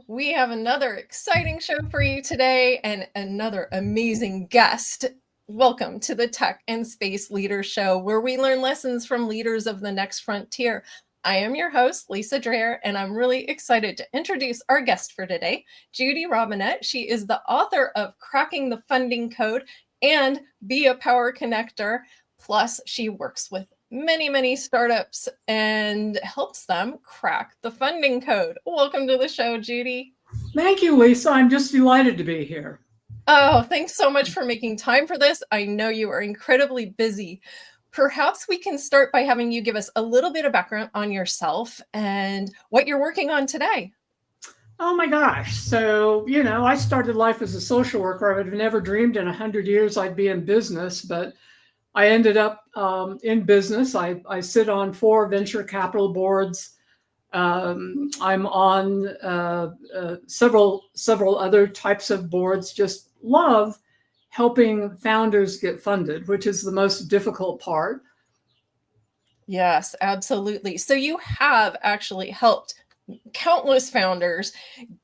We have another exciting show for you today and another amazing guest. Welcome to the Tech and Space Leaders Show, where we learn lessons from leaders of the next frontier. I am your host, Lisa Dreher, and I'm really excited to introduce our guest for today, Judy Robinett. She is the author of Cracking the Funding Code and Be a Power Connector. Plus, she works with many startups and helps them crack the funding code. Welcome to the show, Judy. Thank you, Lisa. I'm just delighted to be here. Oh, thanks so much for making time for this. I know you are incredibly busy. Perhaps we can start by having you give us a little bit of background on yourself and what you're working on today. Oh my gosh. So, I started life as a social worker. I would have never dreamed in 100 years I'd be in business, but I ended up in business. I sit on 4 venture capital boards. I'm on several other types of boards. Just love helping founders get funded, which is the most difficult part. Yes, absolutely. So you have actually helped countless founders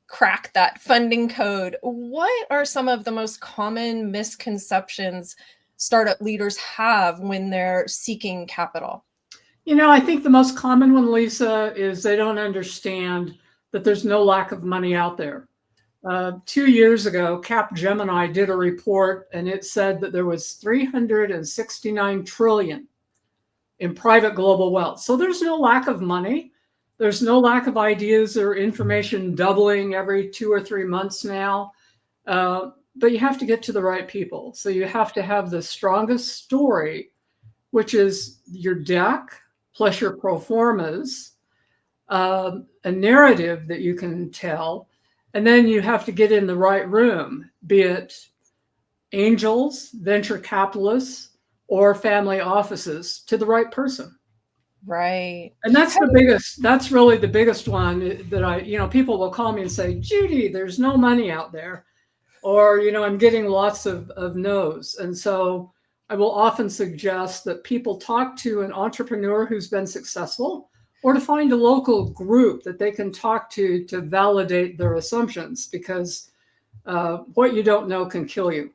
crack that funding code. What are some of the most common misconceptions startup leaders have when they're seeking capital? I think the most common one, Lisa, is they don't understand that there's no lack of money out there. 2 years ago, Capgemini did a report, and it said that there was 369 trillion in private global wealth. So there's no lack of money. There's no lack of ideas or information doubling every 2 or 3 months now. But you have to get to the right people. So you have to have the strongest story, which is your deck plus your pro formas, a narrative that you can tell. And then you have to get in the right room, be it angels, venture capitalists, or family offices, to the right person. Right. And that's really the biggest one that people will call me and say, Judy, there's no money out there. Or, I'm getting lots of no's. And so I will often suggest that people talk to an entrepreneur who's been successful, or to find a local group that they can talk to validate their assumptions, because what you don't know can kill you.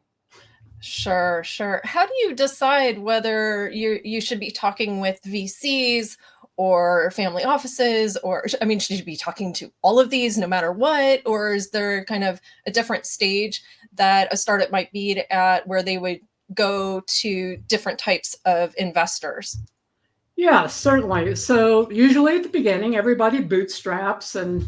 Sure. How do you decide whether you should be talking with VCs or family offices, or, should you be talking to all of these no matter what? Or is there kind of a different stage that a startup might be at where they would go to different types of investors? Yeah, certainly. So usually at the beginning, everybody bootstraps and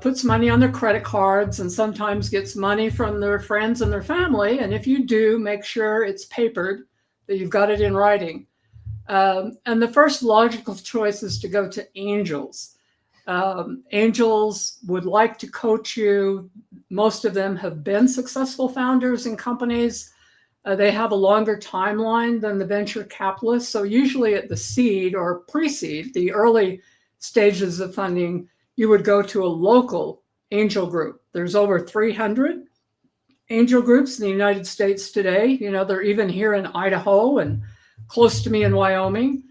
puts money on their credit cards, and sometimes gets money from their friends and their family. And if you do, make sure it's papered, that you've got it in writing. And the first logical choice is to go to angels. Angels would like to coach you. Most of them have been successful founders in companies. They have a longer timeline than the venture capitalists. So usually at the seed or pre-seed, the early stages of funding, you would go to a local angel group. There's over 300 angel groups in the United States today. They're even here in Idaho and close to me in Wyoming.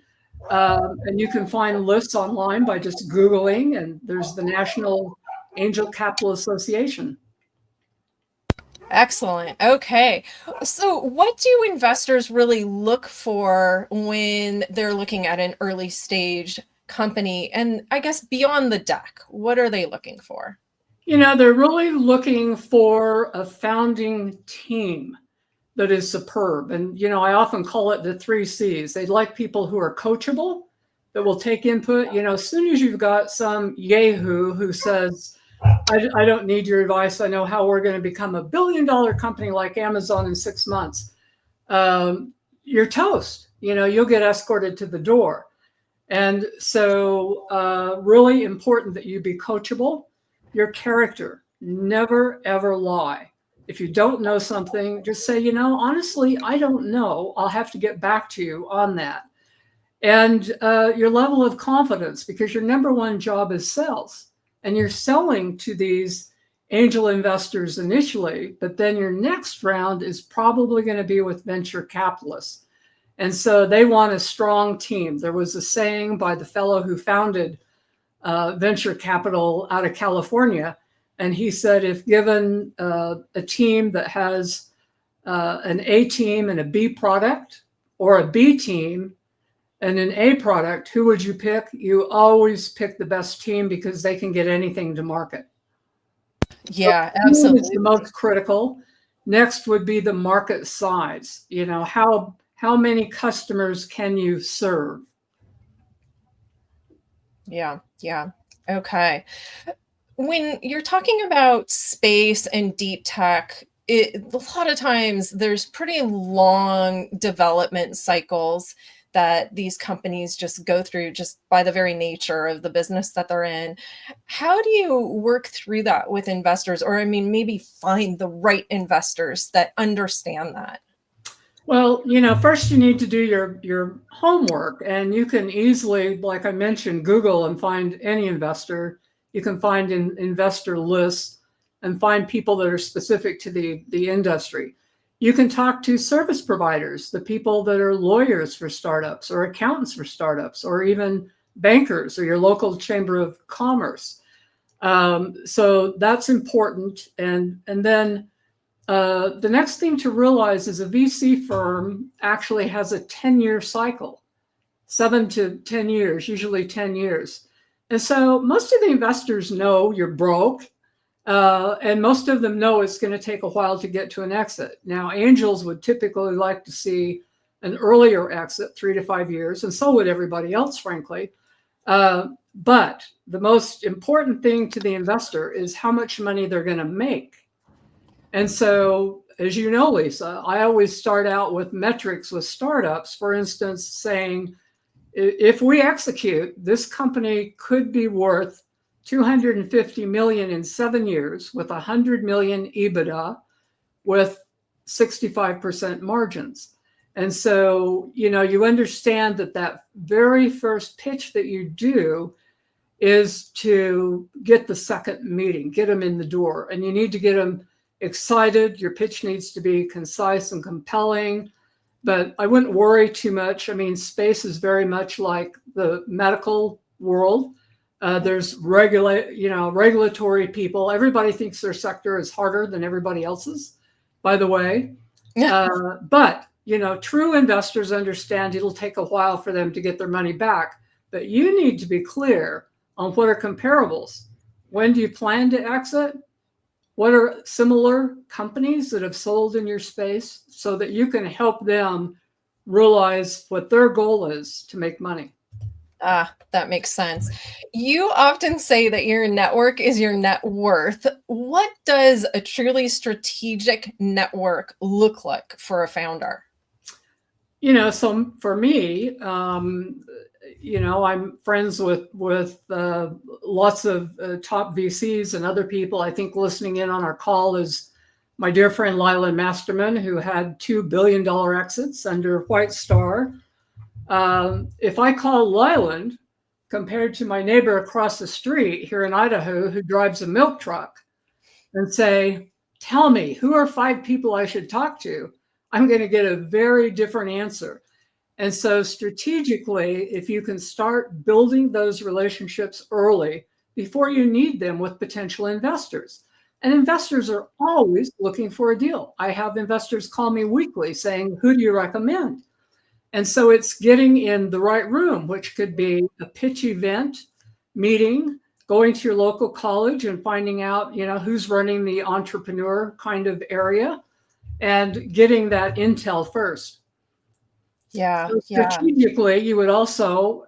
And you can find lists online by just Googling, and there's the National Angel Capital Association. Excellent. Okay. So what do investors really look for when they're looking at an early stage company? And I guess beyond the deck, what are they looking for? They're really looking for a founding team that is superb. And, I often call it the 3 C's. They'd like people who are coachable, that will take input. As soon as you've got some yahoo who says, I don't need your advice, I know how we're going to become $1 billion company like Amazon in 6 months, you're toast. You'll get escorted to the door. And so really important that you be coachable. Your character, never, ever lie. If you don't know something, just say, honestly, I don't know. I'll have to get back to you on that. And your level of confidence, because your number one job is sales. And you're selling to these angel investors initially, but then your next round is probably going to be with venture capitalists. And so they want a strong team. There was a saying by the fellow who founded venture capital out of California, And he said, if given a team that has an A team and a B product, or a B team and an A product, who would you pick? You always pick the best team because they can get anything to market. Yeah, So absolutely. is the most critical. Next would be the market size. You know, how many customers can you serve? Yeah, yeah. Okay. When you're talking about space and deep tech, a lot of times there's pretty long development cycles that these companies just go through just by the very nature of the business that they're in. How do you work through that with investors? Or, I mean, maybe find the right investors that understand that? Well, you know, first you need to do your homework, and you can easily, like I mentioned, Google and find any investor. You can find investor lists and find people that are specific to the industry. You can talk to service providers, the people that are lawyers for startups or accountants for startups, or even bankers or your local chamber of commerce. So that's important. And then the next thing to realize is a VC firm actually has a 10-year cycle, 7 to 10 years, usually 10 years. And so most of the investors know you're broke, and most of them know it's going to take a while to get to an exit. Now, angels would typically like to see an earlier exit, 3 to 5 years, and so would everybody else, frankly. But the most important thing to the investor is how much money they're going to make. And so, as you know, Lisa, I always start out with metrics with startups, for instance, saying, if we execute, this company could be worth 250 million in 7 years with 100 million EBITDA with 65% margins. And so, you know, you understand that very first pitch that you do is to get the second meeting, get them in the door, and you need to get them excited. Your pitch needs to be concise and compelling, but I wouldn't worry too much. I mean, space is very much like the medical world. There's regulatory people. Everybody thinks their sector is harder than everybody else's, by the way. But, you know, true investors understand it'll take a while for them to get their money back, but you need to be clear on what are comparables. When do you plan to exit? What are similar companies that have sold in your space, so that you can help them realize what their goal is to make money? Ah, that makes sense. You often say that your network is your net worth. What does a truly strategic network look like for a founder? You know, so for me, you know, I'm friends with lots of top VCs and other people. I think listening in on our call is my dear friend Leland Masterman, who had $2 billion exits under White Star. If I call Leland compared to my neighbor across the street here in Idaho who drives a milk truck and say, tell me, who are 5 people I should talk to? I'm going to get a very different answer. And so strategically, if you can start building those relationships early before you need them with potential investors. And investors are always looking for a deal. I have investors call me weekly saying, who do you recommend? And so it's getting in the right room, which could be a pitch event, meeting, going to your local college and finding out, you know, who's running the entrepreneur kind of area and getting that intel first. Yeah, So yeah. strategically, you would also,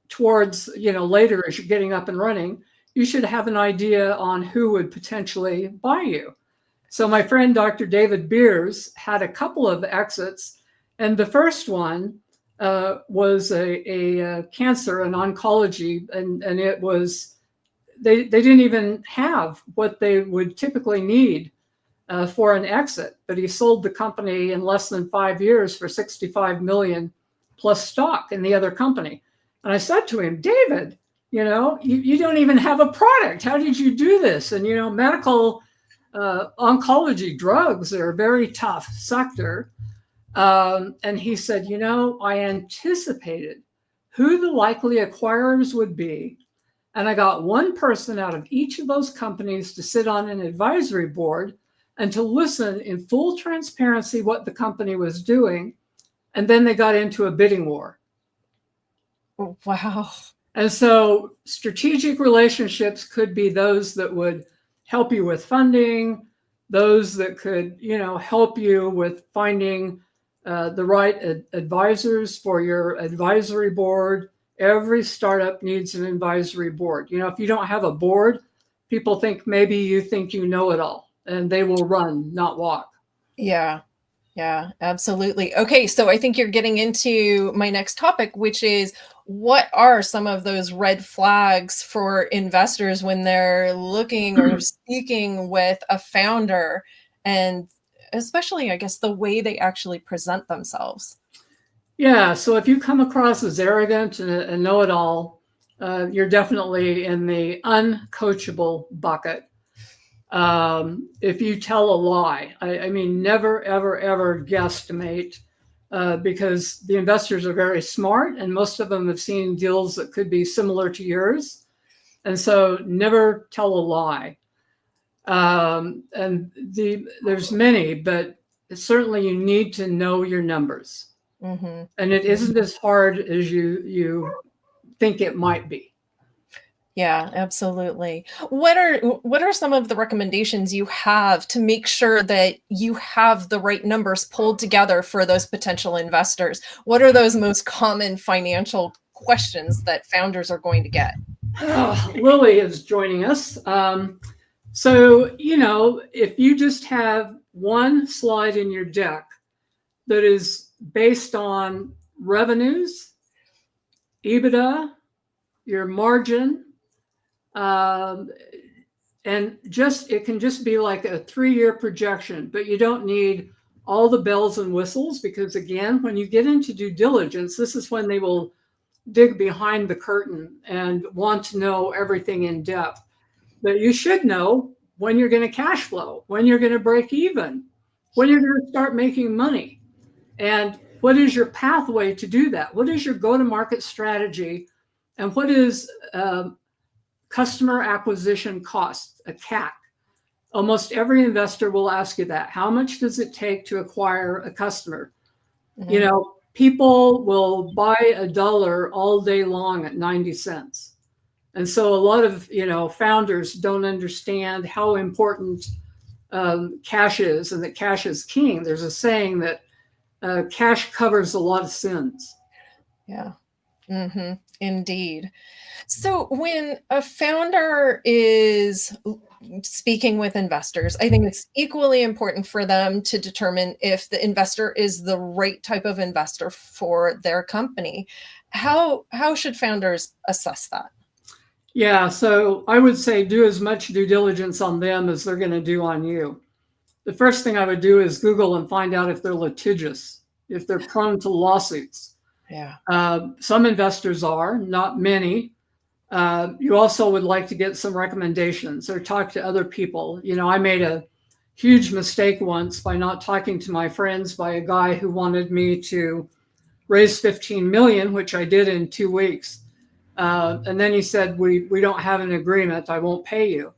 towards, you know, later as you're getting up and running, you should have an idea on who would potentially buy you. So my friend, Dr. David Beers, had a couple of exits. And the first one was a cancer and oncology. And it was, they didn't even have what they would typically need for an exit, but he sold the company in less than 5 years for 65 million plus stock in the other company. And I said to him, David, you know, you don't even have a product. How did you do this? And, you know, medical oncology drugs are a very tough sector. And he said, you know, I anticipated who the likely acquirers would be. And I got one person out of each of those companies to sit on an advisory board and to listen in full transparency what the company was doing. And then they got into a bidding war. Wow. And so strategic relationships could be those that would help you with funding, those that could, help you with finding the right advisors for your advisory board. Every startup needs an advisory board. If you don't have a board, people think maybe you think you know it all, and they will run, not walk. Yeah, absolutely. Okay, so I think you're getting into my next topic, which is what are some of those red flags for investors when they're looking or speaking with a founder, and especially, I guess, the way they actually present themselves? Yeah, so if you come across as arrogant and know-it-all, you're definitely in the uncoachable bucket. If you tell a lie, I mean, never, ever, ever guesstimate, because the investors are very smart and most of them have seen deals that could be similar to yours. And so never tell a lie. There's many, but certainly you need to know your numbers. Mm-hmm. And it isn't as hard as you think it might be. Yeah, absolutely. What are some of the recommendations you have to make sure that you have the right numbers pulled together for those potential investors? What are those most common financial questions that founders are going to get? Lily is joining us. So, if you just have one slide in your deck that is based on revenues, EBITDA, your margin, and it can just be like a 3-year projection, but you don't need all the bells and whistles, because again, when you get into due diligence, this is when they will dig behind the curtain and want to know everything in depth. But you should know when you're going to cash flow, when you're going to break even, when you're going to start making money, and what is your pathway to do that? What is your go-to-market strategy, and what is customer acquisition cost, a CAC? Almost every investor will ask you that. How much does it take to acquire a customer? Mm-hmm. People will buy $1 all day long at 90 cents. And so a lot of, founders don't understand how important cash is, and that cash is king. There's a saying that cash covers a lot of sins. Yeah. Mm-hmm. Indeed. So when a founder is speaking with investors, I think it's equally important for them to determine if the investor is the right type of investor for their company. How should founders assess that? Yeah, so I would say do as much due diligence on them as they're going to do on you. The first thing I would do is Google and find out if they're litigious, if they're prone to lawsuits. Yeah. Some investors are, not many. You also would like to get some recommendations or talk to other people. I made a huge mistake once by not talking to my friends, by a guy who wanted me to raise 15 million, which I did in 2 weeks. And then he said, we don't have an agreement. I won't pay you.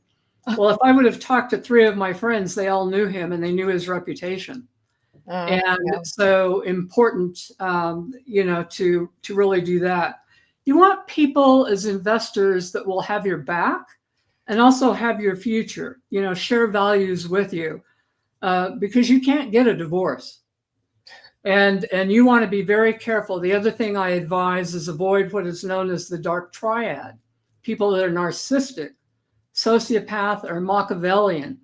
Well, if I would have talked to 3 of my friends, they all knew him and they knew his reputation. And Yeah. so important, to really do that. You want people as investors that will have your back and also have your future, share values with you, because you can't get a divorce. And you want to be very careful. The other thing I advise is avoid what is known as the dark triad. People that are narcissistic, sociopath, or Machiavellian,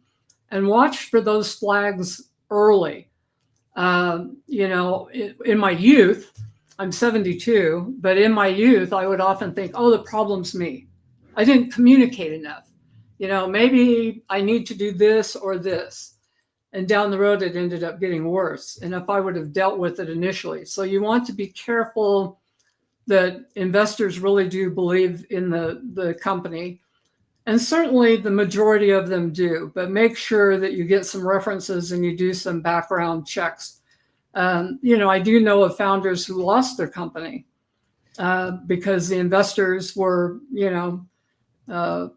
and watch for those flags early. In my youth, I'm 72, but in my youth, I would often think, oh, the problem's me. I didn't communicate enough. Maybe I need to do this or this. And down the road, it ended up getting worse. And if I would have dealt with it initially. So you want to be careful that investors really do believe in the company. And certainly the majority of them do, but make sure that you get some references and you do some background checks. I do know of founders who lost their company because the investors were, uh,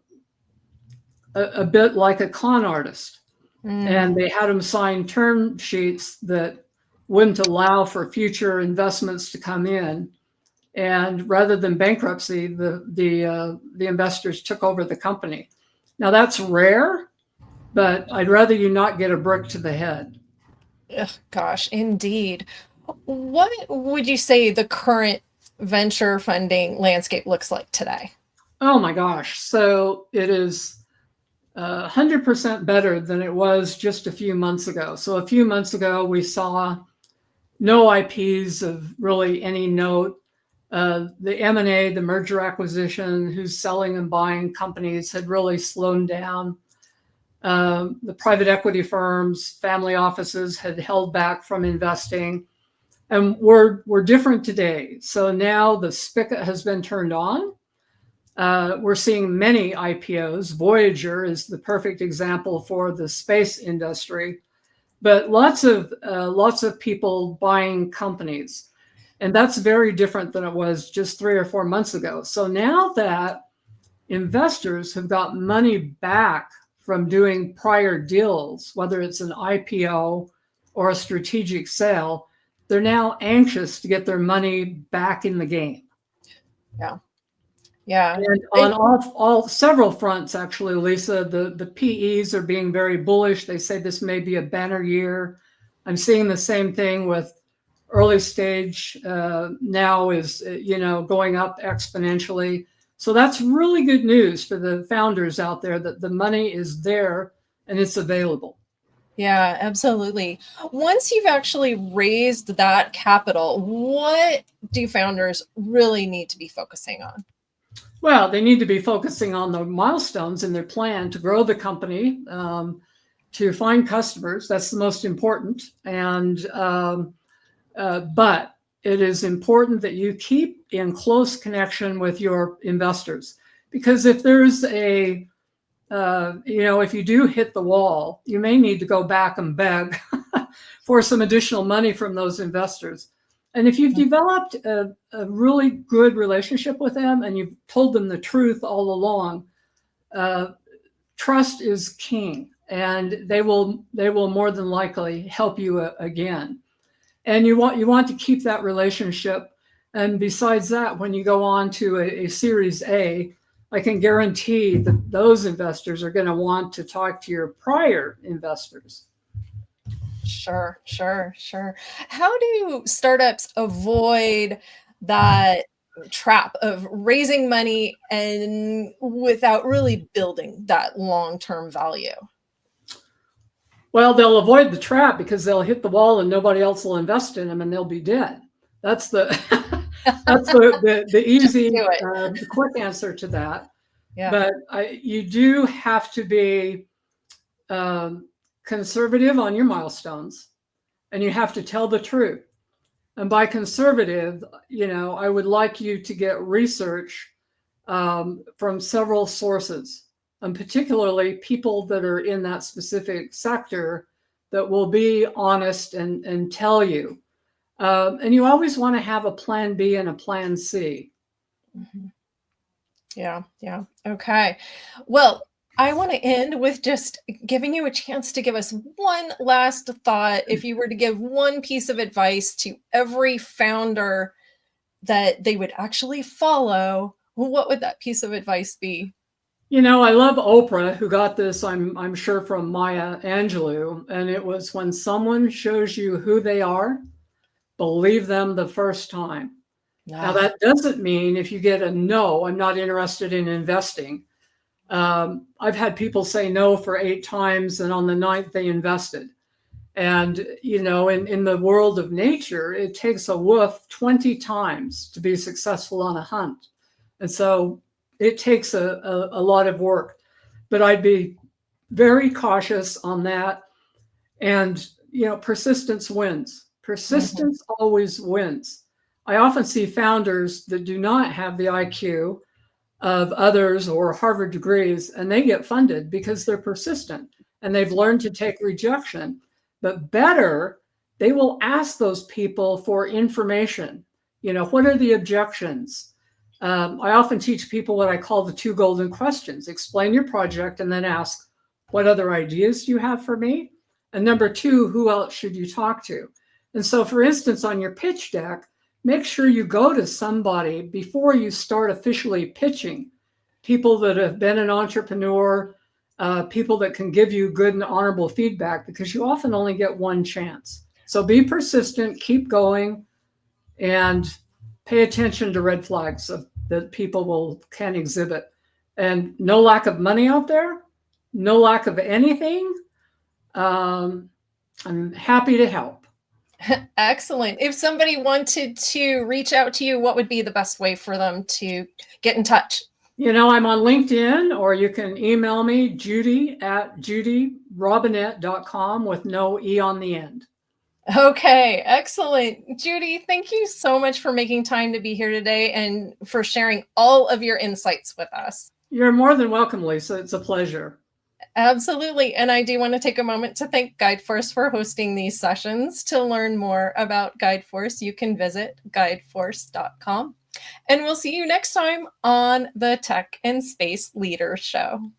a bit like a con artist. And they had them sign term sheets that wouldn't allow for future investments to come in. And rather than bankruptcy, the investors took over the company. Now that's rare, but I'd rather you not get a brick to the head. Ugh, gosh, indeed. What would you say the current venture funding landscape looks like today? Oh my gosh. So it is 100% better than it was just a few months ago. So a few months ago, we saw no IPs of really any note. The M&A, the merger acquisition, who's selling and buying companies had really slowed down. The private equity firms, family offices had held back from investing. And we're different today. So now the spigot has been turned on. We're seeing many IPOs. Voyager is the perfect example for the space industry, but lots of people buying companies. And that's very different than it was just 3 or 4 months ago. So now that investors have got money back from doing prior deals, whether it's an IPO or a strategic sale, they're now anxious to get their money back in the game. Yeah. Yeah. And on all several fronts, actually, Lisa, the PEs are being very bullish. They say this may be a banner year. I'm seeing the same thing with early stage now is, going up exponentially. So that's really good news for the founders out there that the money is there and it's available. Yeah, absolutely. Once you've actually raised that capital, what do founders really need to be focusing on? Well, they need to be focusing on the milestones in their plan to grow the company, to find customers. That's the most important. And but it is important that you keep in close connection with your investors, because if there's if you do hit the wall, you may need to go back and beg for some additional money from those investors. And if you've developed a really good relationship with them and you've told them the truth all along, trust is king, and they will more than likely help you again. And you want to keep that relationship. And besides that, when you go on to a Series A, I can guarantee that those investors are going to want to talk to your prior investors. Sure. How do startups avoid that trap of raising money and without really building that long-term value? Well, they'll avoid the trap because they'll hit the wall and nobody else will invest in them and they'll be dead. That's the the easy, the quick answer to that. Yeah. But you do have to be conservative on your milestones, and you have to tell the truth. And by conservative, I would like you to get research from several sources, and particularly people that are in that specific sector that will be honest and tell you. And you always want to have a plan B and a plan C. Mm-hmm. Yeah. Okay. Well, I want to end with just giving you a chance to give us one last thought. If you were to give one piece of advice to every founder that they would actually follow, what would that piece of advice be? I love Oprah, who got this, I'm sure, from Maya Angelou. And it was, when someone shows you who they are, believe them the first time. Now, that doesn't mean if you get a no, I'm not interested in investing. I've had people say no for 8 times, and on the 9th they invested. And, in the world of nature, it takes a wolf 20 times to be successful on a hunt. And so it takes a lot of work. But I'd be very cautious on that. And, persistence wins. Persistence always wins. I often see founders that do not have the IQ of others or Harvard degrees, and they get funded because they're persistent and they've learned to take rejection. But better, they will ask those people for information. What are the objections? I often teach people what I call the 2 golden questions. Explain your project and then ask, what other ideas do you have for me? And number 2, who else should you talk to? And so, for instance, on your pitch deck, make sure you go to somebody before you start officially pitching. People that have been an entrepreneur, people that can give you good and honorable feedback, because you often only get one chance. So be persistent, keep going, and pay attention to red flags that people can exhibit. And no lack of money out there, no lack of anything. I'm happy to help. Excellent. If somebody wanted to reach out to you, what would be the best way for them to get in touch? I'm on LinkedIn, or you can email me, Judy@judyrobinett.com with no E on the end. Okay, excellent. Judy, thank you so much for making time to be here today and for sharing all of your insights with us. You're more than welcome, Lisa. It's a pleasure. Absolutely. And I do want to take a moment to thank GuideForce for hosting these sessions. To learn more about GuideForce, you can visit guideforce.com. And we'll see you next time on the Tech and Space Leaders Show.